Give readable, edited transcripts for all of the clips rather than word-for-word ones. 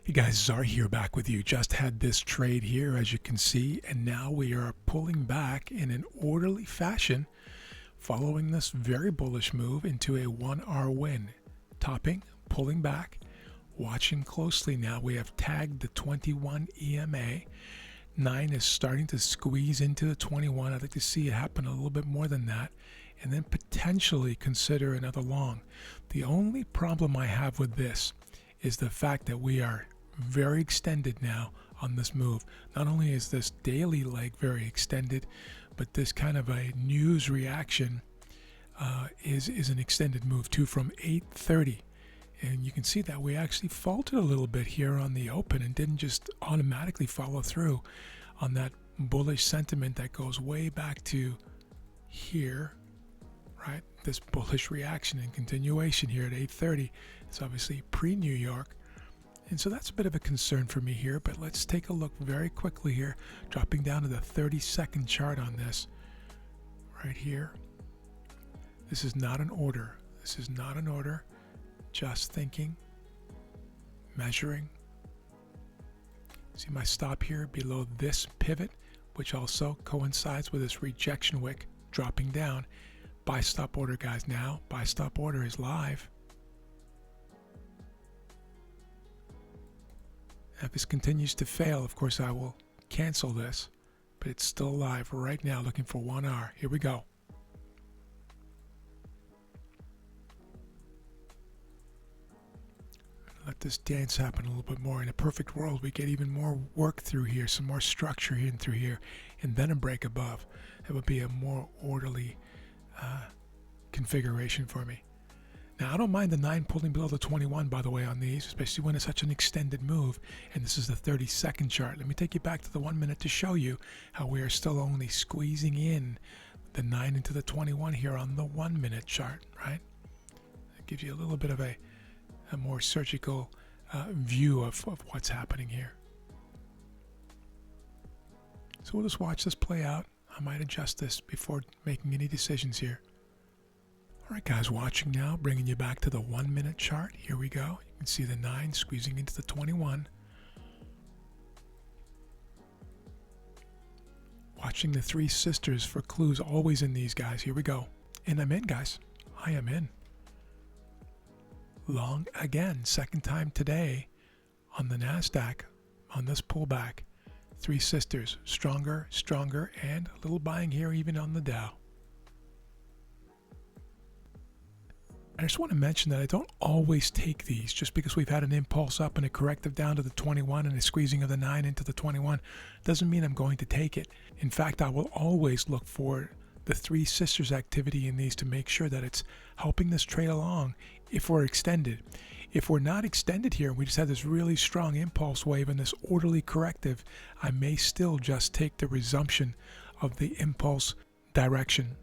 Hey guys, Zar here, back with you. Just had this trade here, as you can see, and now we are pulling back in an orderly fashion following this very bullish move into a 1R win. Topping, pulling back, watching closely now. We have tagged the 21 EMA. 9 is starting to squeeze into the 21. I'd like to see it happen a little bit more than that, and then potentially consider another long. The only problem I have with this is the fact that we are very extended now on this move. Not only is this daily leg very extended, but this kind of a news reaction is an extended move too, from 8:30. And you can see that we actually faltered a little bit here on the open and didn't just automatically follow through on that bullish sentiment that goes way back to here, right? This bullish reaction and continuation here at 8:30. It's obviously pre-New York. And so that's a bit of a concern for me here, but let's take a look very quickly here, dropping down to the 30-second chart on this right here. This is not an order. This is not an order. Just thinking, measuring. See my stop here below this pivot, which also coincides with this rejection wick dropping down. Buy stop order, guys, now. Buy stop order is live. If this continues to fail, of course, I will cancel this, but it's still live right now, looking for 1R. Here we go. Let this dance happen a little bit more. In a perfect world, we get even more work through here, some more structure in through here, and then a break above. That would be a more orderly configuration for me. Now, I don't mind the 9 pulling below the 21, by the way, on these, especially when it's such an extended move. And this is the 30-second chart. Let me take you back to the 1 minute to show you how we are still only squeezing in the 9 into the 21 here on the 1 minute chart, right? It gives you a little bit of a more surgical view of what's happening here. So we'll just watch this play out. I might adjust this before making any decisions here. All right, guys, watching now, bringing you back to the 1 minute chart. Here we go. You can see the 9 squeezing into the 21. Watching the 3 sisters for clues always in these guys. Here we go. And I'm in, guys. I am in. Long again, second time today on the NASDAQ on this pullback. 3 sisters, stronger, stronger, and a little buying here even on the Dow. I just want to mention that I don't always take these. Just because we've had an impulse up and a corrective down to the 21 and a squeezing of the 9 into the 21 doesn't mean I'm going to take it. In fact, I will always look for the 3 sisters activity in these to make sure that it's helping this trade along if we're extended. If we're not extended here, we just had this really strong impulse wave and this orderly corrective, I may still just take the resumption of the impulse direction.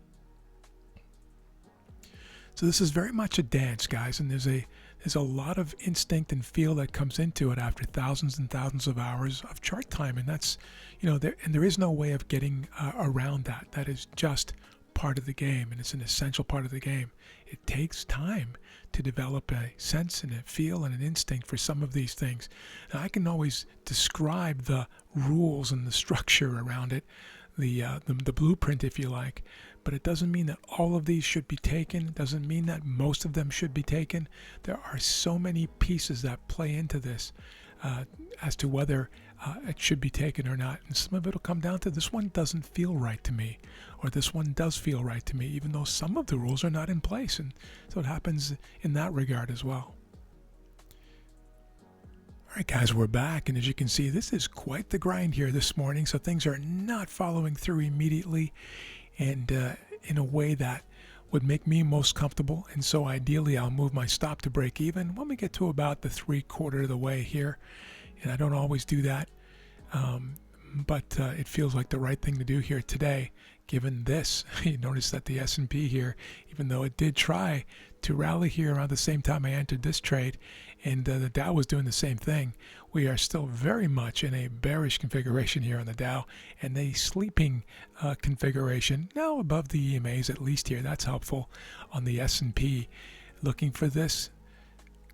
So this is very much a dance, guys, and there's a lot of instinct and feel that comes into it after thousands and thousands of hours of chart time, and that's, you know, there is no way of getting around that. That is just part of the game, and it's an essential part of the game. It takes time to develop a sense and a feel and an instinct for some of these things. Now, I can always describe the rules and the structure around it, the blueprint, if you like, but it doesn't mean that all of these should be taken. It doesn't mean that most of them should be taken. There are so many pieces that play into this as to whether it should be taken or not. And some of it will come down to this one doesn't feel right to me, or this one does feel right to me, even though some of the rules are not in place. And so it happens in that regard as well. All right, guys, we're back, and as you can see, this is quite the grind here this morning, so things are not following through immediately and in a way that would make me most comfortable. And so ideally, I'll move my stop to break even when we get to about the 3/4 of the way here, and I don't always do that, but it feels like the right thing to do here today, given this. You notice that the S&P here, even though it did try to rally here around the same time I entered this trade, and the Dow was doing the same thing, we are still very much in a bearish configuration here on the Dow, and a sleeping configuration, now above the EMAs at least here. That's helpful on the S&P. Looking for this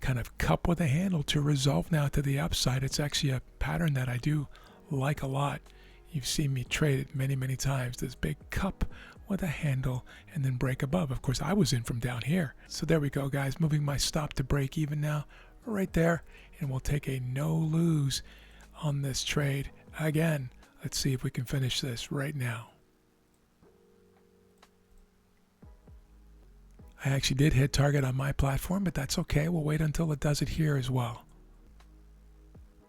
kind of cup with a handle to resolve now to the upside. It's actually a pattern that I do like a lot. You've seen me trade it many, many times. This big cup with a handle and then break above. Of course, I was in from down here. So there we go, guys. Moving my stop to break even now, right there. And we'll take a no lose on this trade again. Let's see if we can finish this right now. I actually did hit target on my platform, but that's okay. We'll wait until it does it here as well.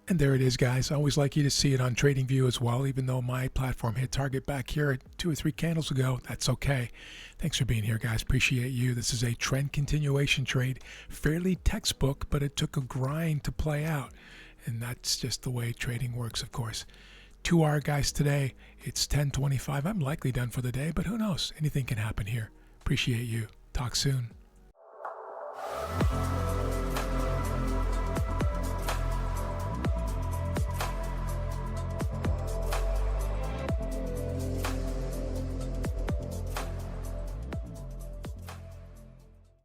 And there it is, guys. I always like you to see it on TradingView as well, even though my platform hit target back here 2 or 3 candles ago. That's okay. Thanks for being here, guys. Appreciate you. This is a trend continuation trade. Fairly textbook, but it took a grind to play out. And that's just the way trading works, of course. 2-hour, guys, today. It's 10:25. I'm likely done for the day, but who knows? Anything can happen here. Appreciate you. Talk soon.